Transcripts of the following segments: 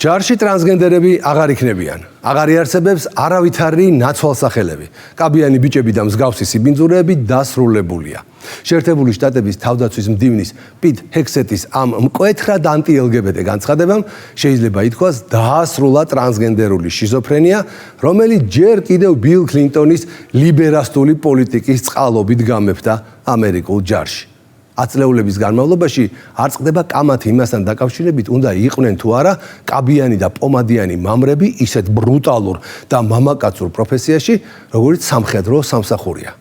ჯარში ტრანსგენდერები აღარ იქნებიან. აღარ იარსებებს არავითარი ნაცვალსახელები. კაბიანი ბიჭები და მსგავსი სიბინძურეები დასრულებულია. შეერთებული შტატების თავდაცვის მდივნის პიტ ჰექსეტის ამ მკვეთრად ანტი-LGBT განცხადებამ შეიძლება ითქვას დაასრულა ტრანსგენდერული შიზოფრენია, რომელიც ჯერ კიდევ ბილ კლინტონის ლიბერასტული პოლიტიკის წყალობით გამეფდა ამერიკულ ჯარში. აწლეულების განმავლობაში არ წყდება კამათი იმასთან დაკავშირებით, უნდა იყვნენ თუ არა კაბიანი და პომადიანი მამრები ისეთ ბრუტალურ და მამაკაცურ პროფესიაში, როგორც სამხედრო სამსახურია.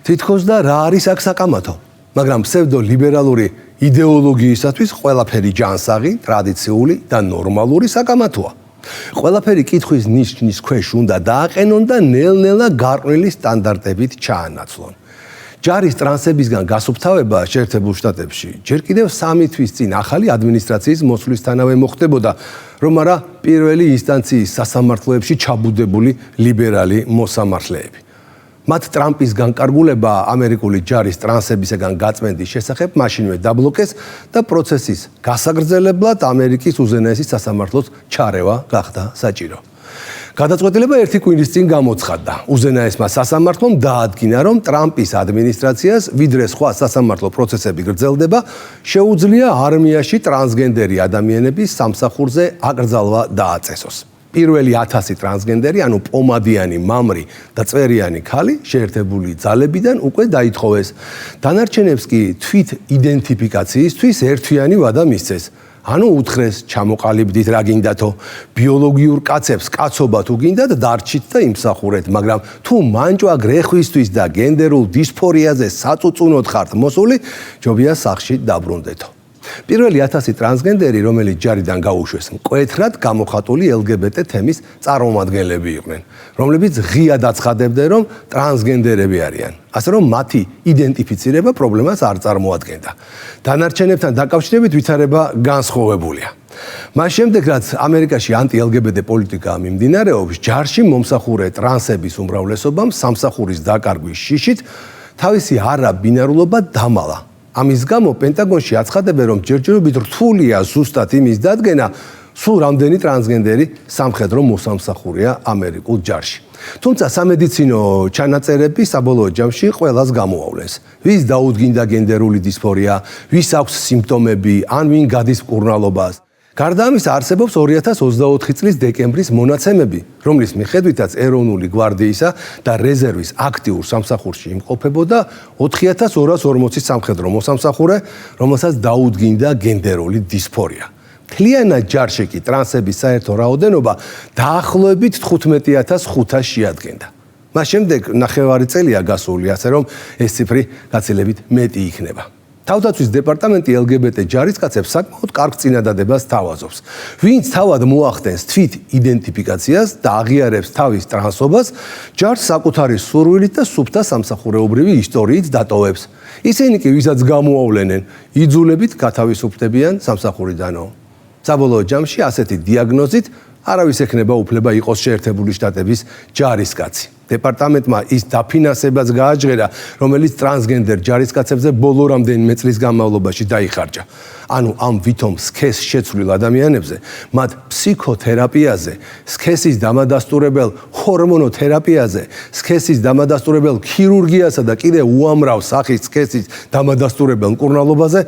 თითქოს და რა არის აქ საკამათო, მაგრამ ფსევდოლიბერალური იდეოლოგიისათვის ყველაფერი ჯანსაღი, ტრადიციული და ნორმალური საკამათოა. ყველაფერი კითხვის ნიშნის ქვეშ უნდა დააყენონ და ნელ-ნელა გარყვნილი სტანდარტებით ჩაანაცვლონ. ჯარის ტრანსებისგან გასუფთავება შეერთებულ შტატებში ჯერ კიდევ 3 თვის წინ ახალი ადმინისტრაციის მოსვლისთანავე მოხდებოდა, რომ არა პირველი ინსტანციის სასამართლოებში ჩაბუდებული ლიბერალი მოსამართლეები. მათ ტრამპის განკარგულება ამერიკული ჯარის ტრანსებისგან გაწმენდის შესახებ მაშინვე დაბლოკეს და პროცესის გასაგრძელებლად ამერიკის უზენაესი სასამართლოს ჩარევა გახდა საჭირო. გადაწყვეტილება 1 კვირის წინ გამოცხადდა. უზენაესმა სასამართლომ დაადგინა, რომ ტრამპის ადმინისტრაციას, ვიდრე სხვა სასამართლო პროცესები გრძელდება, შეუძლია არმიაში ტრანსგენდერი ადამიანების სამსახურზე აკრძალვა დააწესოს. პირველი 1000 ტრანსგენდერი, ანუ პომადიანი მამრი და წვერიანი ქალი შეერთებული ძალებიდან უკვე დაითხოვეს. დანარჩენებს კი თვით იდენტიფიკაციისთვის ერთვიანი ვადა მისცეს. ანუ უთხრეს ჩამოყალიბდით რა გინდათო, ბიოლოგიურ კაცებს კაცობა თუ გინდათ დარჩით და იმსახურეთ, მაგრამ თუ მანჭვა გრეხვისთვის და გენდერულ დისფორიაზე საწუწუნოდ ხართ მოსული, ჯობია სახში დაბრუნდეთო. პირველი 1000 ტრანსგენდერი, რომელიც ჯარიდან გაუშვეს, მკვეთრად გამოხატული LGBT თემის წარმომადგენლები იყვნენ, რომლებიც ღიად აცხადებდნენ, რომ ტრანსგენდერები არიან, ასე რომ მათი იდენტიფიცირება პრობლემას არ წარმოადგენდა. დანარჩენებთან დაკავშირებით ვითარება განსხვავებულია. მას შემდეგ, რაც ამერიკაში ანტი-LGBT პოლიტიკა მიმდინარეობს, ჯარში მომსახურე ტრანსების უმრავლესობამ სამსახურის დაკარგვის შიშით თავისი არაბინარულობა დამალა. ამის გამო პენტაგონში აცხადებენ, რომ ჯერჯერობით რთულია ზუსტად იმის დადგენა, სულ რამდენი ტრანსგენდერი სამხედრო მოსამსახურეა ამერიკულ ჯარში. თუმცა სამედიცინო ჩანაწერები საბოლოო ჯამში ყველას გამოავლენს. ვის დაუდგინდა გენდერული დისფორია, ვის აქვს სიმპტომები, ან ვინ გადის მკურნალობას. გარდა ამისა არსებობს 2024 წლის დეკემბრის მონაცემები, რომლის მიხედვითაც ეროვნული გვარდიისა და რეზერვის აქტიურ სამსახურში იმყოფებოდა 4240 სამხედრო მოსამსახურე, რომელსაც დაუდგინდა გენდერული დისფორია. მთლიანად ჯარში კი ტრანსების საერთო რაოდენობა დაახლოებით 15500 შეადგენდა. მას შემდეგ ნახევარი წელია გასული, ასე რომ ეს ციფრი გაცილებით მეტი იქნება. თავდაცვის დეპარტამენტი LGBT ჯარისკაცებს საკმაოდ კარგ წინადადებას თავაზობს. ვინც თავად მოახდენს თვით იდენტიფიკაციას და აღიარებს თავის ტრანსობას, ჯარს საკუთარი სურვილით და სუფთა სამსახურეობრივი ისტორიით დატოვებს. ისინი კი, ვისაც გამოავლენენ, იძულებით გათავისუფლებიან სამსახურიდანო. საბოლოო ჯამში ასეთი დიაგნოზით არავის ექნება უფლება იყოს შეერთებული შტატების ჯარისკაცი. დეპარტამენტმა ის დაფინანსებაც გააჯღერა, რომელიც ტრანსგენდერ ჯარისკაცებზე ბოლო რამდენიმე წლის განმავლობაში დაიხარჯა. ანუ ამ ვითომ სქესს შეცვლილ ადამიანებზე, მათ ფსიქოთერაპიაზე, სქესის დამადასტურებელ ჰორმონოთერაპიაზე, სქესის დამადასტურებელ ქირურგიასა და კიდევ უამრავ სახის სქესის დამადასტურებელ მკურნალობაზე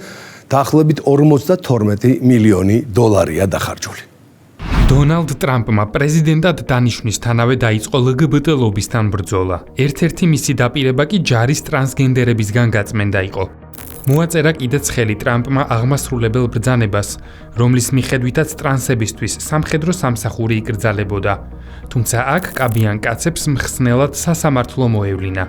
დაახლოებით 52 მილიონი დოლარია დახარჯული. დონალდ ტრამპმა პრეზიდენტად დანიშვნისთანავე დაიწყო LGBT ლობისთან ბრძოლა. ერთ-ერთი მისი დაპირება კი ჯარის ტრანსგენდერებისგან გაწმენდა იყო. მოაწერა კიდეც ხელი ტრამპმა აღმასრულებელ ბრძანებას, რომლის მიხედვითაც ტრანსებისთვის სამხედრო სამსახური იკრძალებოდა. თუმცა აქ კაბიან კაცებს მხსნელად სასამართლო მოევლინა.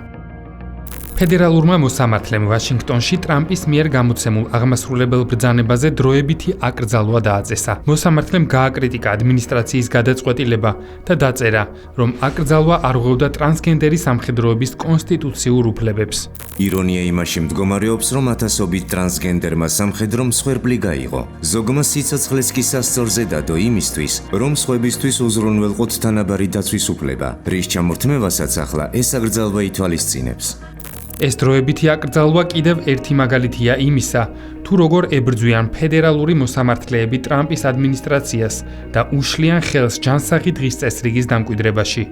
ფედერალურმა მოსამართლემ ვაშინგტონში ტრამპის მიერ გამოცემულ აღმასრულებელ ბრძანებაზე დროებითი აკრძალვა დააწესა. მოსამართლემ გააკრიტიკა ადმინისტრაციის გადაწყვეტილება და დაწერა, რომ აკრძალვა არ ღვევდა ტრანსგენდერი სამხედროების კონსტიტუციურ უფლებებს. ირონია იმაში მდგომარეობს, რომ ათასობით ტრანსგენდერმა სამხედრო მსხვერპლი გაიღო. ზოგმა სიცოცხლეს კი სასწორზე დადო იმისთვის, რომ სხვებისთვის უზრუნველყოთ თანაბარი დაცვის უფლება, რის ჩამორთმევასაც ახლა ეს აკრძალვა ითვალისწინებს. ეს დროებითი აკრძალვა კიდევ ერთი მაგალითია იმისა, თუ როგორ ებრძვიან ფედერალური მოსამართლეები ტრამპის ადმინისტრაციას და უშლიან ხელს ჯანსაღი დღის წესრიგის დამკვიდრებაში.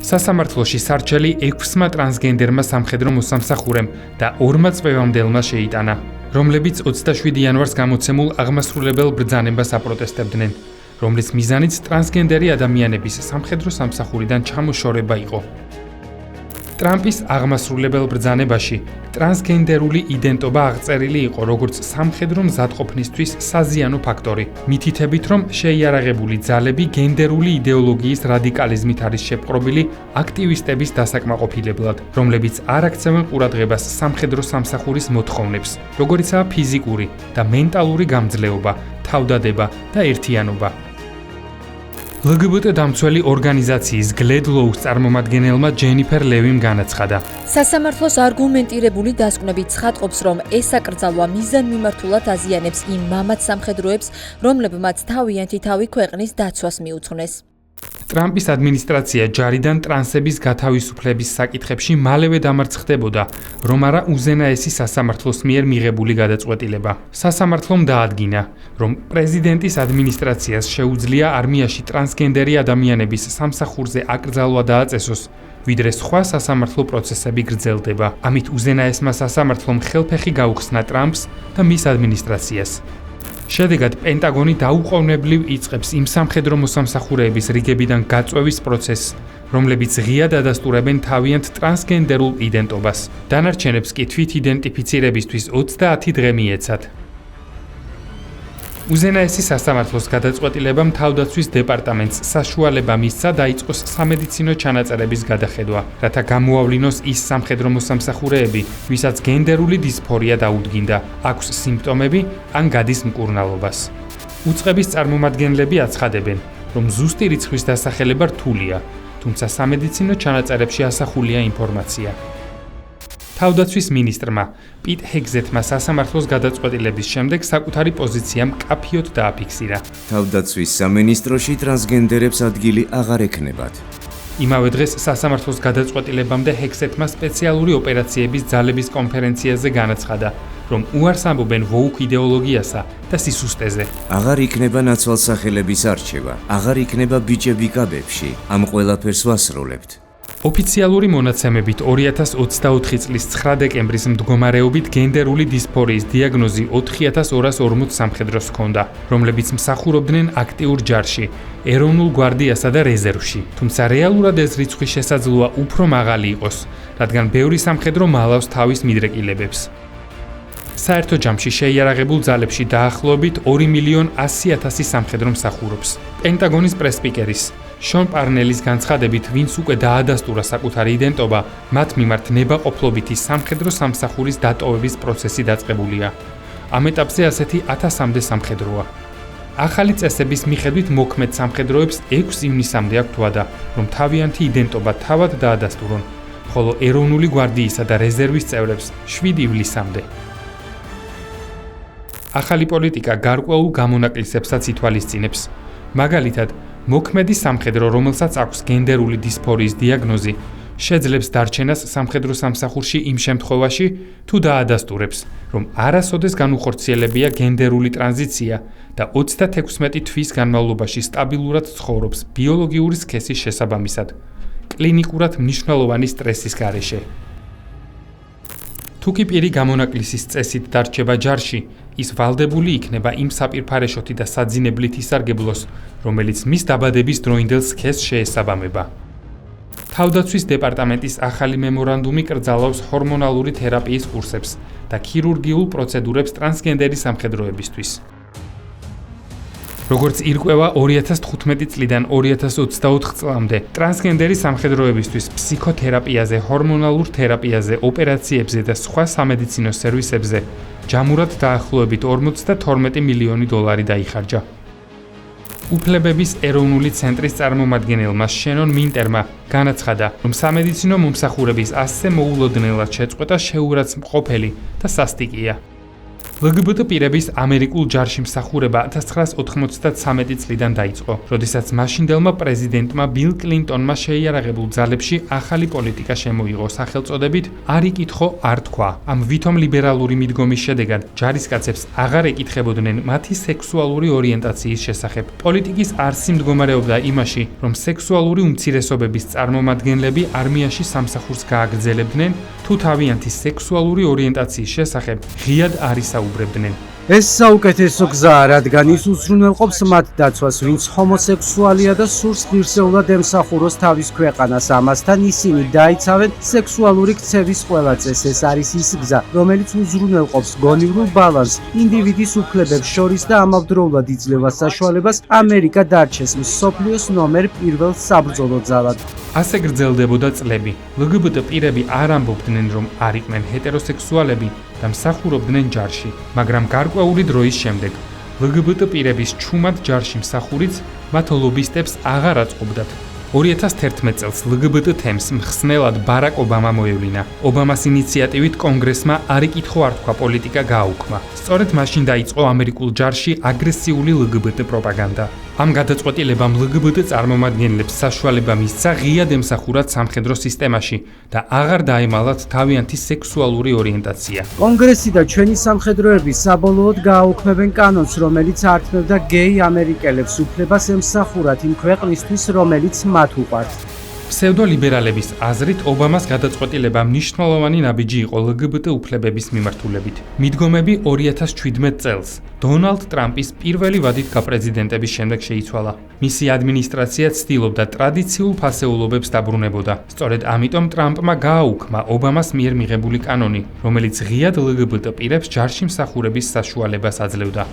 სასამართლოში სარჩელი 6-მა ტრანსგენდერმა სამხედრო მოსამსახურემ და 2-მა წვევამდელმა შეიტანა, რომლებიც 27 იანვარს გამოცემულ აღმასრულებელ ბრძანებას აპროტესტებდნენ, რომლის მიზანიც ტრანსგენდერი ადამიანების სამხედრო სამსახურიდან ჩამოშორება იყო. ტრამპის აღმასრულებელ ბრძანებაში ტრანსგენდერული იდენტობა აღწერილი იყო როგორც სამხედრო მზადყოფნისთვის საზიანო ფაქტორი, მითითებით რომ შეიარაღებული ძალები გენდერული იდეოლოგიის რადიკალიზმით არის შეპყრობილი აქტივისტების დასაკმაყოფილებლად, რომლებიც არ აქცევენ ყურადღებას სამხედრო სამსახურის მოთხოვნებს, როგორიცაა ფიზიკური და მენტალური გამძლეობა, თავდადება და ერთიანობა. LGBT დამცველი ორგანიზაციის GLAAD Law-ს წარმომადგენელმა ჯენიფერ ლევიმ განაცხადა. სასამართლოს არგუმენტირებული დასკვნებით ცხადყოფს, რომ ეს აკრძალვა მიზანმიმართულად აზიანებს იმ მამაც სამხედროებს, რომლებმაც თავიანთი თავი ქვეყნის დაცვას მიუძღვნეს. ტრამპის ადმინისტრაცია ჯარიდან ტრანსების გათავისუფლების საკითხებში მალევე დამარცხდებოდა, რომ არა უზენაესი სასამართლოს მიერ მიღებული გადაწყვეტილება. სასამართლომ დაადგინა, რომ პრეზიდენტის ადმინისტრაციას შეუძლია არმიაში ტრანსგენდერი ადამიანების სამსახურზე აკრძალვა დააწესოს, ვიდრე სხვა სასამართლო პროცესები გრძელდება. ამით უზენაესმა სასამართლომ ხელფეხი გაუხსნა ტრამპს და მის ადმინისტრაციას. შედეგად პენტაგონი დაუყოვნებლივ იწყებს იმ სამხედრო მოსამსახურეების რიგებიდან გაწვევის პროცესს, რომლებიც ღიად ადასტურებენ თავიანთ ტრანსგენდერულ იდენტობას. დანარჩენებს კი თვით იდენტიფიცირებისთვის 30 დღე მიეცათ. უზენაესი სასამართლოს გადაწყვეტილებამ თავდაცვის დეპარტამენტს საშუალება მისცა დაიწყოს სამედიცინო ჩანაწერების გადახედვა, რათა გამოავლინოს ის სამხედრო მოსამსახურეები, ვისაც გენდერული დისფორია დაუდგინდა, აქვს სიმპტომები ან გადის მკურნალობას. უწყების წარმომადგენლები აცხადებენ, რომ ზუსტი რიცხვის დასახელება რთულია, თუმცა სამედიცინო ჩანაწერებში ასახულია ინფორმაცია. თავდაცვის მინისტრმა პიტ ჰეგზეთმა სასამართლოს გადაწყვეტილების შემდეგ საკუთარი პოზიცია მკაფიოდ დააფიქსირა. თავდაცვის სამინისტროში ტრანსგენდერებს ადგილი აღარ ექნებათ. იმავე დღეს სასამართლოს გადაწყვეტილებამდე ჰეგზეთმა სპეციალური ოპერაციების ძალების კონფერენციაზე განაცხადა, რომ უარს ამბობენ ვოუკ იდეოლოგიასა და სისუსტეზე. აღარ იქნება ნაცვალსახელების არჩევა, აღარ იქნება ბიჭები კაბებში, ამ ყველაფერს ვასრულებთ. ოფიციალური მონაცემებით 2024 წლის 9 დეკემბრის მდგომარეობით გენდერული დისფორიის დიაგნოზი 4240 სამხედროს ჰქონდა, რომლებიც მსახურობდნენ აქტიურ ჯარში, ეროვნულ გვარდიასა და რეზერვში. თუმცა რეალურად ეს რიცხვი შესაძლოა უფრო მაღალი იყოს, რადგან ბევრი სამხედრო მალავს თავის მიდრეკილებებს. საერთო ჯამში შეიარაღებულ ძალებში დაახლოებით 2.100.000 სამხედრო მსახურობს. პენტაგონის პრესპიკერის შონ პარნელის განცხადებით, ვინც უკვე დაადასტურა საკუთარი იდენტობა, მათ მიმართ ნებაყოფლობითი სამხედრო სამსახურის დატოვების პროცესი დაწყებულია. ამ ეტაპზე ასეთი 1000-მდე სამხედროა. ახალი წესების მიხედვით მოქმედ სამხედროებს 6 ივნისამდე აქვთ ვადა, რომ თავიანთი იდენტობა თავად დაადასტურონ, ხოლო ეროვნული გვარდიისა და რეზერვის წევრებს 7 ივლისამდე. ახალი პოლიტიკა გარკვეულ გამონაკლისებსაც ითვალისწინებს. მაგალითად, მოქმედი სამხედრო, რომელსაც აქვს გენდერული დისფორიის დიაგნოზი, შეძლებს დარჩენას სამხედრო სამსახურში იმ შემთხვევაში, თუ დაადასტურებს, რომ არასოდეს განუხორციელებია გენდერული ტრანზიცია და 36 თვის განმავლობაში სტაბილურად ცხოვრობს ბიოლოგიური სქესის შესაბამისად, კლინიკურად მნიშვნელოვანი სტრესის გარეშე. თუ კი პირი გამონაკლისის წესით დარჩება ჯარში, ის ვალდებული იქნება იმ საპირფარეშოთი და საძინებლით ისარგებლოს, რომელიც მის დაბადების დროინდელ სქესს შეესაბამება. თავდაცვის დეპარტამენტის ახალი მემორანდუმი კრძალავს ჰორმონალური თერაპიის კურსებს და ქირურგიულ პროცედურებს ტრანსგენდერი სამხედროებისთვის. როგორც ირკვევა 2015 წლიდან 2024 წლამდე, ტრანსგენდერი სამხედროებისთვის ფსიქოთერაპიაზე, ჰორმონალურ თერაპიაზე, ოპერაციებზე და სხვა სამედიცინო სერვისებზე ჯამურად დაახლოებით 52 მილიონი დოლარი დაიხარჯა. უფლებების ეროვნული ცენტრის წარმომადგენელმა შენონ მინტერმა განაცხადა, რომ სამედიცინო მომსახურების ასე მოულოდნელად შეწყვეტა შეურაცხმყოფელი და სასტიკია. LGBT პირების ამერიკულ ჯარში მსახურება 1993 წლიდან დაიწყო, როდესაც მაშინდელმა პრეზიდენტმა ბილ კლინტონმა შეიარაღებულ ძალებში ახალი პოლიტიკა შემოიღო სახელწოდებით „არ იკითხო, არ თქვა“. ამ ვითომ ლიბერალური მიდგომის შედეგად ჯარისკაცებს აღარ ეკითხებოდნენ მათი სექსუალური ორიენტაციის შესახებ. პოლიტიკის არსი მდგომარეობდა იმაში, რომ სექსუალური უმცირესობების წარმომადგენლები არმიაში სამსახურს გააგრძელებდნენ, თუ თავიანთი სექსუალური ორიენტაციის შესახებ ღიად არ ისაუბრებდნენ. ეს საუკეთესო გზაა, რადგან ის უზრუნველყოფს მათ დაცვას, ვინც ჰომოსექსუალია და სურს ღირსეულად ემსახუროს თავის ქვეყანას. ამასთან ისინი დაიცავენ სექსუალური ქცევის ყველა წესს. ეს არის ის გზა, რომელიც უზრუნველყოფს გონივრულ ბალანსს ინდივიდის უფლებებს შორის და ამავდროულად იძლევა საშუალებას ამერიკა დარჩეს მსოფლიოს ნომერ 1 საბრძოლო ძალად. ასე გრძელდებოდა წლები. LGBT პირები არ ამბობდნენ, რომ არ იყვნენ ჰეტეროსექსუალები და მსახურობდნენ ჯარში, მაგრამ გარკვეული დროის შემდეგ LGBT პირების ჩუმად ჯარში მსახურიც მათ ლობისტებს აღარ აწყობდათ. 2011 წელს LGBT თემს მხსნელად ბარაკ ობამა მოევლინა. ობამას ინიციატივით კონგრესმა „არ იკითხო, არ თქვა“ პოლიტიკა გააუქმა. სწორედ მაშინ დაიწყო ამერიკულ ჯარში აგრესიული LGBT პროპაგანდა. ამ გადაწყვეტილებამ LGBT წარმომადგენლებს საშუალება მისცა ღიად ემსახურათ სამხედრო სისტემაში და აღარ დაემალათ თავიანთი სექსუალური ორიენტაცია. კონგრესი და ჩვენი სამხედროები საბოლოოდ გააუქმებენ კანონს, რომელიც ართმევდა გეი ამერიკელებს უფლებას ემსახურათ იმ ქვეყნისთვის, რომელიც მათ უყვართ. ფსევდოლიბერალების აზრით ობამას გადაწყვეტილება მნიშვნელოვანი ნაბიჯი იყო LGBT უფლებების მიმართულებით. მიდგომები 2017 წელს დონალდ ტრამპის პირველი ვადით გაპრეზიდენტების შემდეგ შეიცვალა. მისი ადმინისტრაცია ცდილობდა ტრადიციულ ფასეულობებს დაბრუნებოდა. სწორედ ამიტომ ტრამპმა გააუქმა ობამას მიერ მიღებული კანონი, რომელიც ღიად LGBT პირებს ჯარში მსახურების საშუალებას აძლევდა.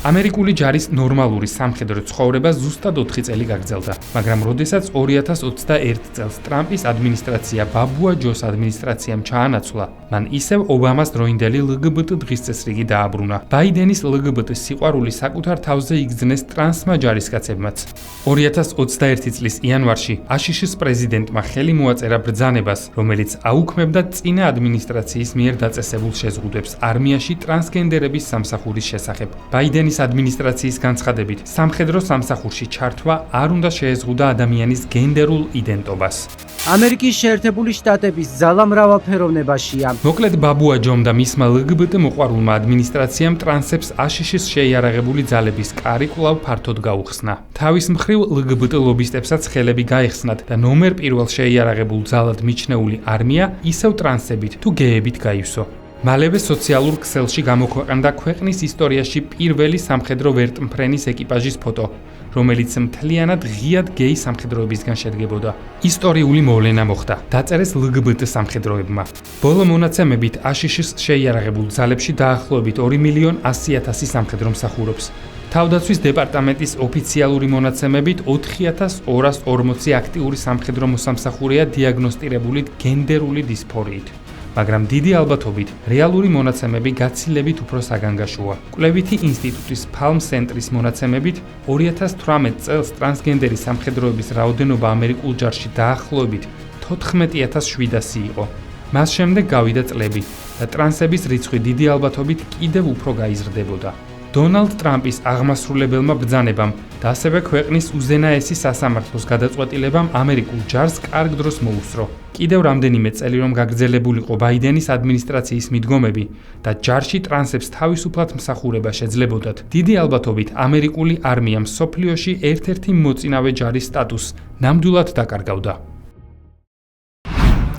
ამერიკული ჯარის ნორმალური სამხედრო ცხოვრება ზუსტად 4 წელი გაგრძელდა, მაგრამ როდესაც 2021 წელს ტრამპის ადმინისტრაცია ბაბუა ჯოს ადმინისტრაციამ ჩაანაცვლა, მან ისევ ობამას დროინდელი LGBT დღისწესრიგი დააბრუნა. ბაიდენის LGBT სიყვარული საკუთარ თავზე იგრძნეს ტრანსმა ჯარისკაცებმაც. 2021 წლის იანვარში აშშ-ის პრეზიდენტმა ხელი მოაწერა ბრძანებას, რომელიც აუქმებდა წინა ადმინისტრაციის მიერ დაწესებულ შეზღუდვებს არმიაში ტრანსგენდერების სამსახურის შესახებ. ბაიდენის ადმინისტრაციის განცხადებით, სამხედრო სამსახურში ჩართვა არ უნდა შეეზღუდა ადამიანის გენდერულ იდენტობას. ამერიკის შეერთებული შტატების ძალა მრავალფეროვნებაშია. მოკლედ ბაბუა ჯომ და მისმა LGBT მოყვარულმა ადმინისტრაციამ ტრანსებს აშშ-ის შეიარაღებული ძალების კარი კვლავ ფართოდ გაუხსნა. თავის მხრივ LGBT ლობისტებსაც ხელები გაეხსნათ და ნომერ 1 შეიარაღებულ ძალად მიჩნეული არმია ისევ ტრანსებით თუ გეებით გაივსო. მალევე სოციალურ ქსელში გამოქვეყნდა ქვეყნის ისტორიაში პირველი სამხედრო ვერტმფრენის ეკიპაჟის ფოტო, რომელიც მთლიანად ღიად გეი სამხედროებისგან შედგებოდა. ისტორიული მოვლენა მოხდა. დაწერეს LGBT სამხედროებმა. ბოლო მონაცემებით აშშ-ის შეიარაღებულ ძალებში დაახლოებით 2.100.000 სამხედრო მსახურობს. თავდაცვის დეპარტამენტის ოფიციალური მონაცემებით 4.240 აქტიური სამხედრო მოსამსახურეა დიაგნოსტირებული გენდერული დისფორიით. მაგრამ დიდი ალბათობით რეალური მონაცემები გაცილებით უფრო საგანგაშოა. კვლევითი ინსტიტუტის Palm Center-ის მონაცემებით 2018 წელს ტრანსგენდერი სამხედროების რაოდენობა ამერიკულ ჯარში დაახლოებით 14,700 იყო. მას შემდეგ გავიდა წლები და ტრანსების რიცხვი დიდი ალბათობით კიდევ უფრო გაიზრდებოდა. დონალდ ტრამპის აღმასრულებელმა ბრძანებამ და ასევე ქვეყნის უზენაესი სასამართლოს გადაწყვეტილებამ ამერიკულ ჯარს კარგ დროს მოუსწრო. კიდევ რამდენიმე წელი რომ გაგრძელებულიყო ბაიდენის ადმინისტრაციის მიდგომები და ჯარში ტრანსებს თავისუფლად მსახურება შეძლებოდათ, დიდი ალბათობით ამერიკული არმია მსოფლიოში ერთ-ერთი მოწინავე ჯარის სტატუსს ნამდვილად დაკარგავდა.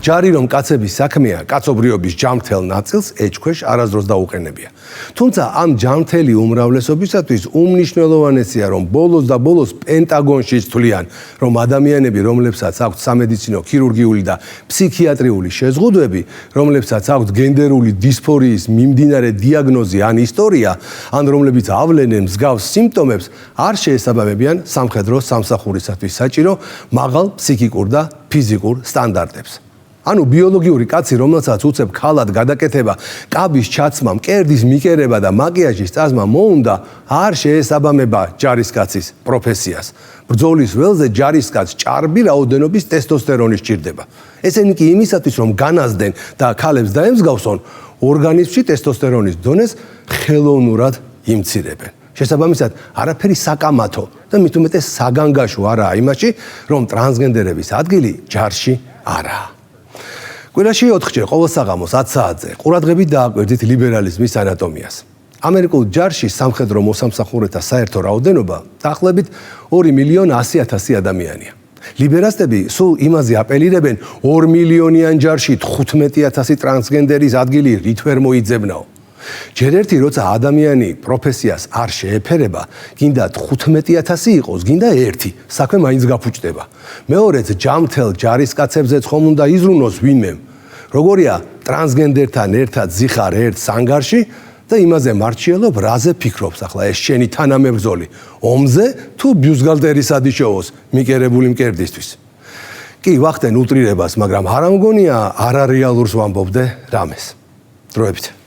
ჯარი რომ კაცების საქმეა, კაცობრიობის ჯანმრთელ ნაწილს ეჭქვეშ არასდროს დაუყენებია. თუმცა ამ ჯანმრთელი უმრავლესობისათვის უმნიშვნელოვანესია, რომ ბოლოს და ბოლოს პენტაგონშიც თვლიან, რომ ადამიანები, რომლებსაც აქვთ სამედიცინო, ქირურგიული და ფსიქიატრიული შეზღუდვები, რომლებსაც აქვთ გენდერული დისფორიის მიმდინარე დიაგნოზი ან ისტორია, ან რომლებიც ავლენენ მსგავს სიმპტომებს, არ შეესაბამებიან სამხედრო სამსახურისათვის საჭირო მაღალ ფსიქიკურ და ფიზიკურ სტანდარტებს. ანუ ბიოლოგიური კაცი, რომელსაც უწევ ქალად გადაკეთება, კაბის ჩაცმა, მკერდის მიკერება და მაკიაჟის წაზმა მოუნდა, არ შეესაბამება ჯარისკაცის პროფესიას. ბრძოლის ველზე ჯარისკაცს ჭარბი რაოდენობის ტესტოსტერონი სჭირდება. ესენი კი იმისათვის, რომ განაზდნენ და ქალებს დაემსგავსონ, ორგანიზმში ტესტოსტერონის დონეს ხელოვნურად იმცირებენ. შესაბამისად, არაფერი საკამათო და მით უმეტეს საგანგაშო არაა იმაში, რომ ტრანსგენდერების ადგილი ჯარში არაა. კვირაში 4-ჯერ ყოველ საღამოს 10 საათზე ყურადღებით დააკვირდით ლიბერალიზმის ანატომიას. ამერიკულ ჯარში სამხედრო მოსამსახურეთა საერთო რაოდენობა დაახლოებით 2,100,000 ადამიანია. ლიბერასტები სულ იმაზე აპელირებენ 2,000,000-იან ჯარში 15,000 ტრანსგენდერის ადგილი რით ვერ მოიძებნაო. ჯერ ერთი როცა ადამიანი პროფესიას არ შეეფერება, გინდა 15,000 იყოს, გინდა ერთი, საქმე მაინც გაფუჭდება. მეორეც ჯამთელ ჯარისკაცებზეც ხომ უნდა იზრუნოს ვინმე. როგორია ტრანსგენდერთან ერთად ზიხარ ერთ სანგარში და იმაზე მარჩიელობ, რაზე ფიქრობს ახლა ეს შენი თანამებრძოლი, ომზე თუ ბიუსგალტერის ადიშოვოს მიკერებული მკერდისთვის. კი, ვახდენ უტრირებას, მაგრამ არ ამგონია არარეალურს ვამბობდე რამეს. დროებით.